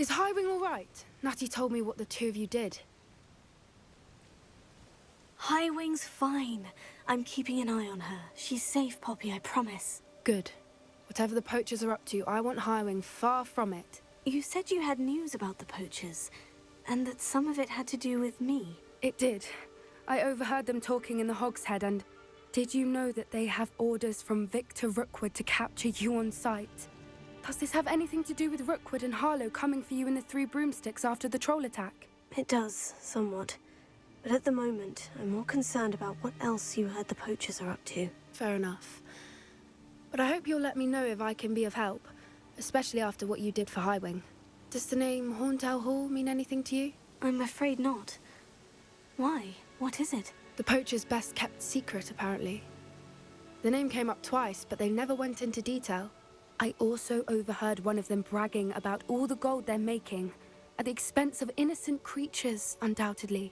Is Highwing all right? Natty told me what the two of you did. Highwing's fine. I'm keeping an eye on her. She's safe, Poppy, I promise. Good. Whatever the poachers are up to, I want Highwing far from it. You said you had news about the poachers, and that some of it had to do with me. It did. I overheard them talking in the Hogshead, and did you know that they have orders from Victor Rookwood to capture you on sight? Does this have anything to do with Rookwood and Harlow coming for you in the Three Broomsticks after the troll attack? It does, somewhat. But at the moment, I'm more concerned about what else you heard the poachers are up to. Fair enough. But I hope you'll let me know if I can be of help, especially after what you did for Highwing. Does the name Horndale Hall mean anything to you? I'm afraid not. Why? What is it? The poachers' best-kept secret, apparently. The name came up twice, but they never went into detail. I also overheard one of them bragging about all the gold they're making, at the expense of innocent creatures, undoubtedly.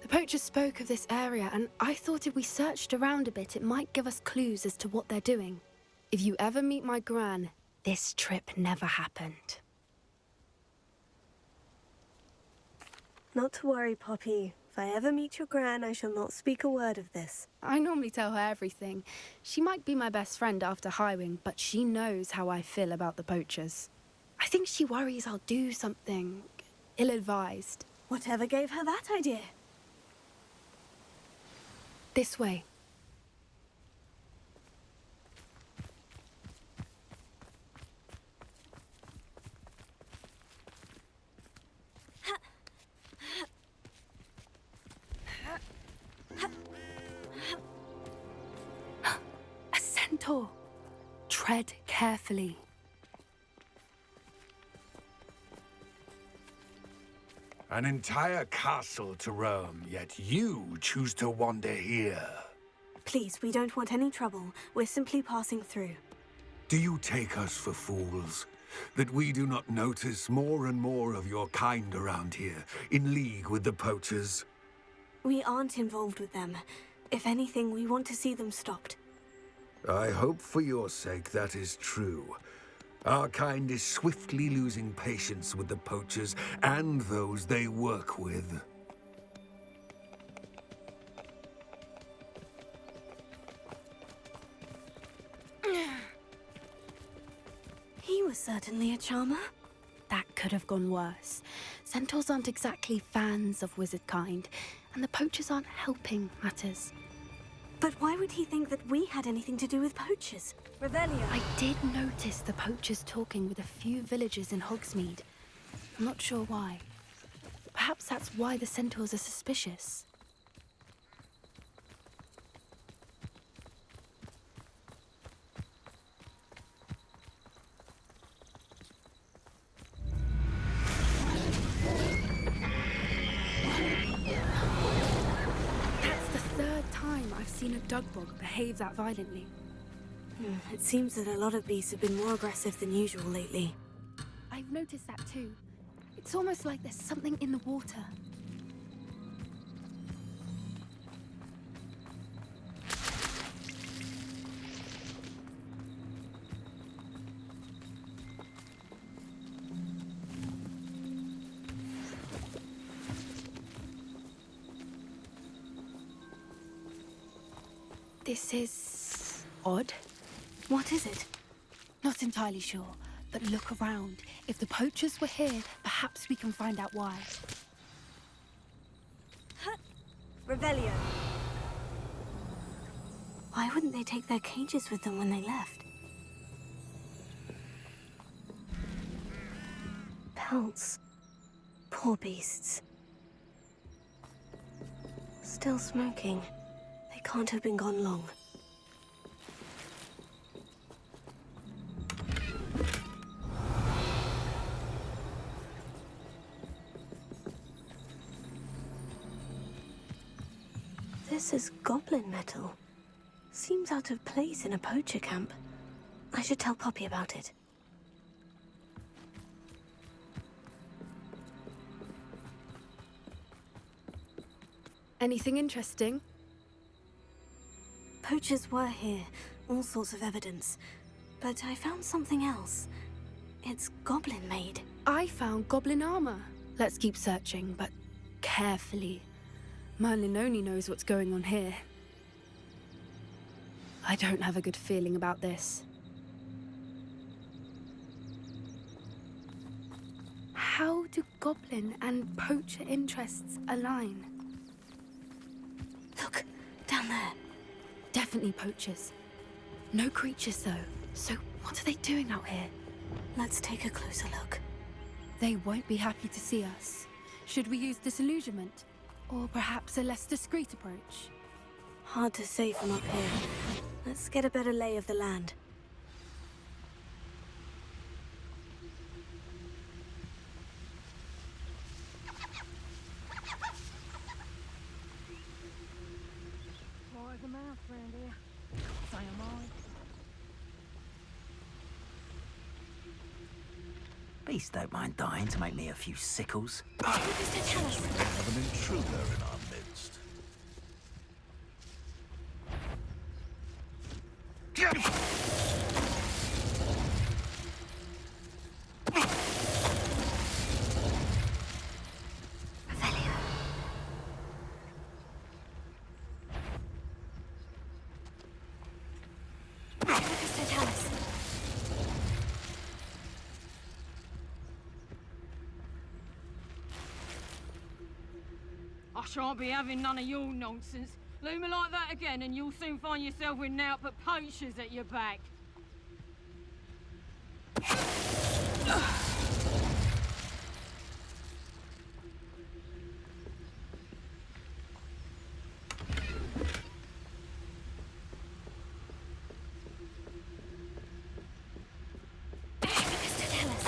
The poachers spoke of this area, and I thought if we searched around a bit, it might give us clues as to what they're doing. If you ever meet my gran, this trip never happened. Not to worry, Poppy. If I ever meet your gran, I shall not speak a word of this. I normally tell her everything. She might be my best friend after Highwing, but she knows how I feel about the poachers. I think she worries I'll do something ill-advised. Whatever gave her that idea? This way. A centaur. Tread carefully. An entire castle to roam, yet you choose to wander here. Please, we don't want any trouble. We're simply passing through. Do you take us for fools? That we do not notice more and more of your kind around here, in league with the poachers? We aren't involved with them. If anything, we want to see them stopped. I hope for your sake that is true. Our kind is swiftly losing patience with the poachers and those they work with. He was certainly a charmer. That could have gone worse. Centaurs aren't exactly fans of wizard kind, and the poachers aren't helping matters. But why would he think that we had anything to do with poachers? Revelio. I did notice the poachers talking with a few villagers in Hogsmeade. I'm not sure why. Perhaps that's why the centaurs are suspicious. That's the third time I've seen a dugbog behave that violently. It seems that a lot of beasts have been more aggressive than usual lately. I've noticed that too. It's almost like there's something in the water. This is odd. What is it? Not entirely sure, but look around. If the poachers were here, perhaps we can find out why. Revelio. Why wouldn't they take their cages with them when they left? Pelts. Poor beasts. Still smoking. They can't have been gone long. This is goblin metal. Seems out of place in a poacher camp. I should tell Poppy about it. Anything interesting? Poachers were here, all sorts of evidence. But I found something else. It's goblin-made. I found goblin armor. Let's keep searching, but carefully. Merlin only knows what's going on here. I don't have a good feeling about this. How do goblin and poacher interests align? Look, down there. Definitely poachers. No creatures, though. So what are they doing out here? Let's take a closer look. They won't be happy to see us. Should we use disillusionment? Or perhaps a less discreet approach? Hard to say from up here. Let's get a better lay of the land. Dry as a mouse round here. So am I. Beast don't mind dying to make me a few sickles. Mr. Chalice. Have an intruder in our midst. Mr. Chalice. I shan't be having none of your nonsense. Loom me like that again and you'll soon find yourself with naught but poachers at your back. Mr. Chalice.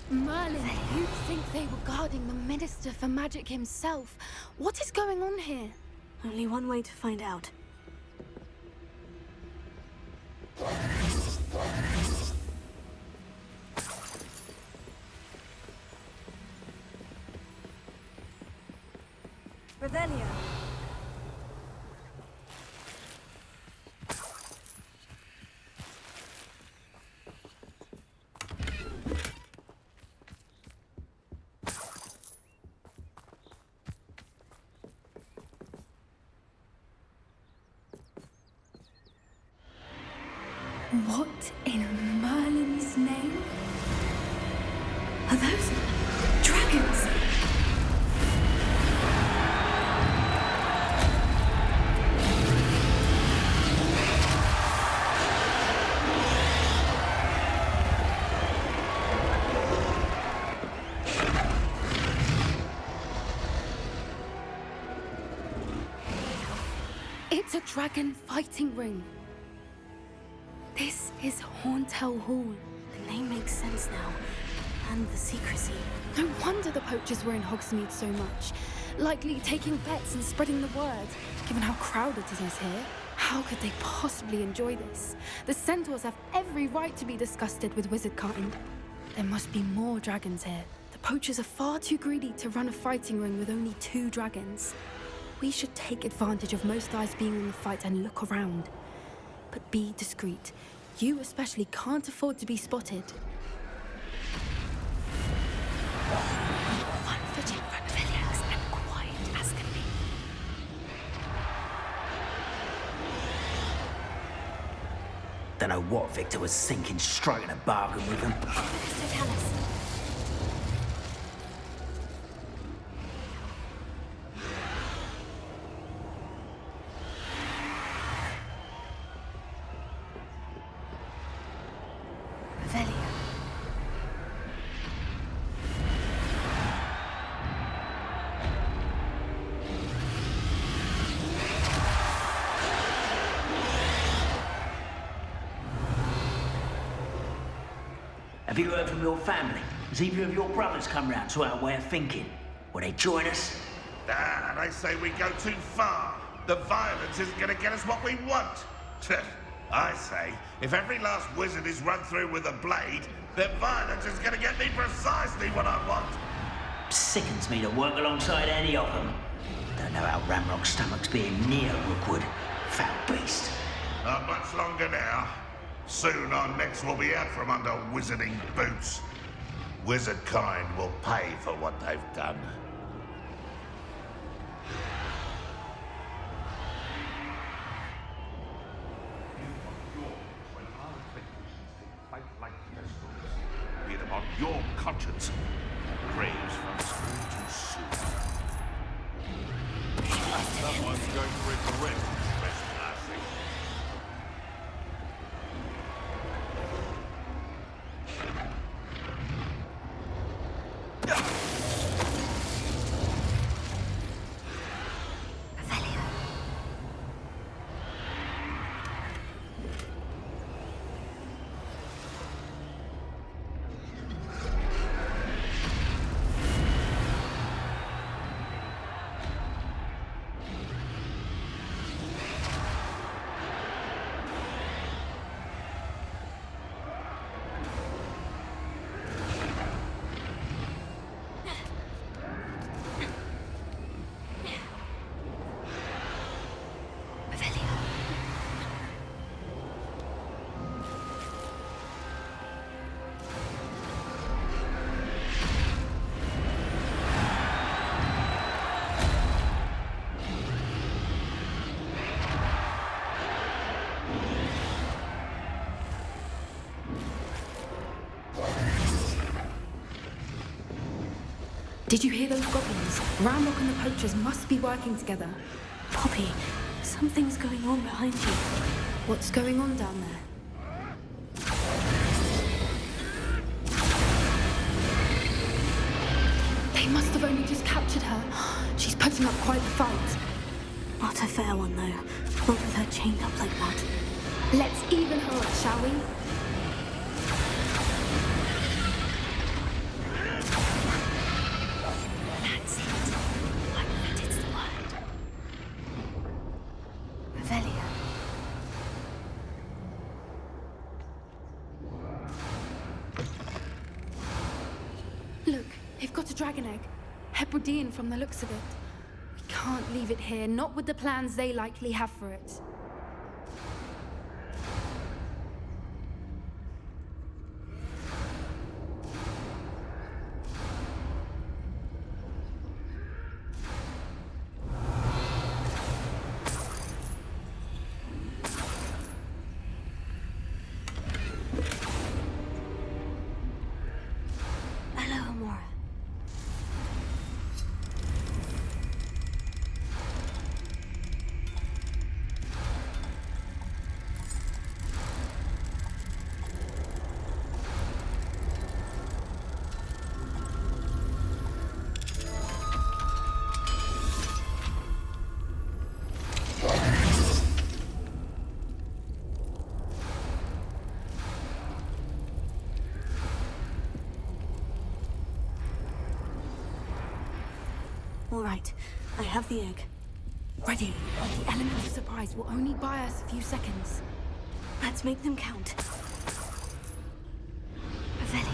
Merlin, you'd think they were guarding the Minister for Magic himself. What is going on here? Only one way to find out. Revelio. What in Merlin's name? Are those dragons? It's a dragon fighting ring. This is Hauntel Hall. The name makes sense now. And the secrecy. No wonder the poachers were in Hogsmeade so much. Likely taking bets and spreading the word. Given how crowded it is here, how could they possibly enjoy this? The centaurs have every right to be disgusted with wizard kind. There must be more dragons here. The poachers are far too greedy to run a fighting ring with only 2 dragons. We should take advantage of most eyes being in the fight and look around. But be discreet. You especially can't afford to be spotted. One foot in front of Helios and quiet as can be. Don't know what Victor was thinking, striking a bargain with them. Mr. Chalice. Revelio. Have you heard from your family? Has either of your brothers come round to our way of thinking? Will they join us? Ah, they say we go too far. The violence isn't going to get us what we want. I say, if every last wizard is run through with a blade, then violence is going to get me precisely what I want. Sickens me to work alongside any of them. Don't know how Ramrock's stomach's being near Rookwood. Foul beast. Not much longer now. Soon our necks will be out from under wizarding boots. Wizard kind will pay for what they've done. Be it upon your conscience. Graves from school too soon. Someone's going to regret trespassing. Did you hear those goblins? Ramrock and the poachers must be working together. Poppy, something's going on behind you. What's going on down there? They must have only just captured her. She's putting up quite the fight. Not a fair one, though. Not with her chained up like that. Let's even her up, shall we? That's it. I bet it's the word. Revelia. Look, they've got a dragon egg. Hebridean from the looks of it. We can't leave it here, not with the plans they likely have for it. Hello, Amora. All right, I have the egg. Ready. The element of surprise will only buy us a few seconds. Let's make them count. Revelia.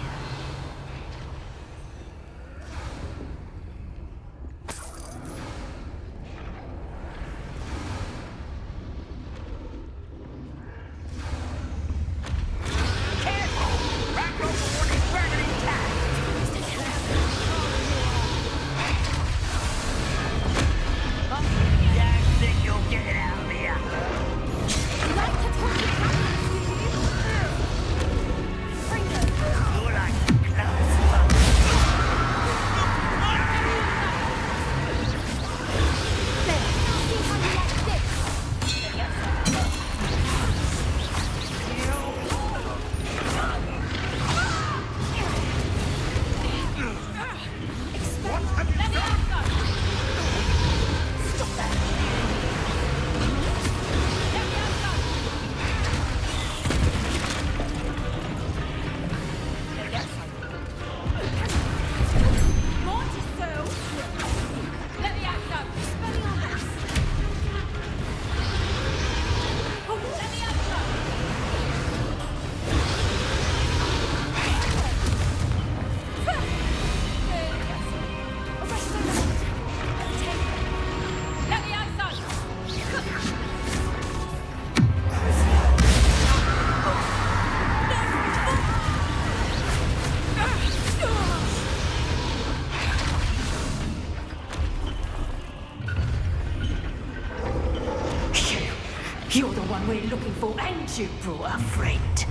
You're the one we're looking for, and you brought a friend.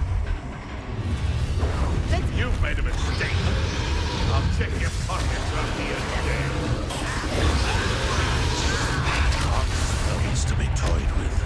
You've made a mistake. I'll check your pockets after you're dead. Needs to be toyed with.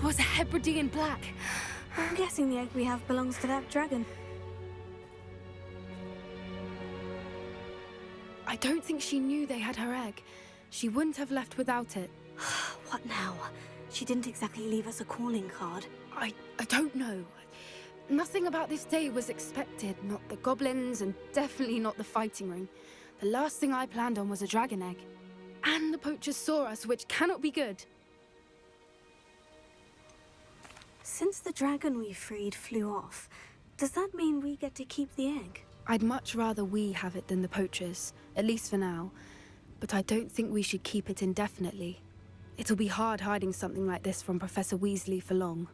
Was a Hebridean black. I'm guessing the egg we have belongs to that dragon. I don't think she knew they had her egg. She wouldn't have left without it. What now? She didn't exactly leave us a calling card. I don't know. Nothing about this day was expected. Not the goblins, and definitely not the fighting ring. The last thing I planned on was a dragon egg. And the poachers saw us, which cannot be good. Since the dragon we freed flew off, does that mean we get to keep the egg? I'd much rather we have it than the poachers, at least for now. But I don't think we should keep it indefinitely. It'll be hard hiding something like this from Professor Weasley for long.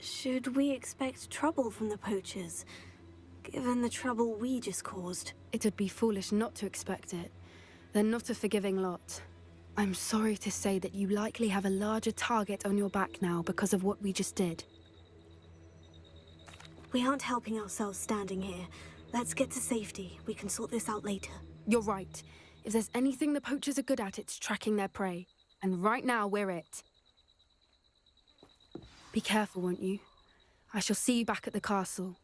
Should we expect trouble from the poachers, given the trouble we just caused? It'd be foolish not to expect it. They're not a forgiving lot. I'm sorry to say that you likely have a larger target on your back now because of what we just did. We aren't helping ourselves standing here. Let's get to safety. We can sort this out later. You're right. If there's anything the poachers are good at, it's tracking their prey. And right now, we're it. Be careful, won't you? I shall see you back at the castle.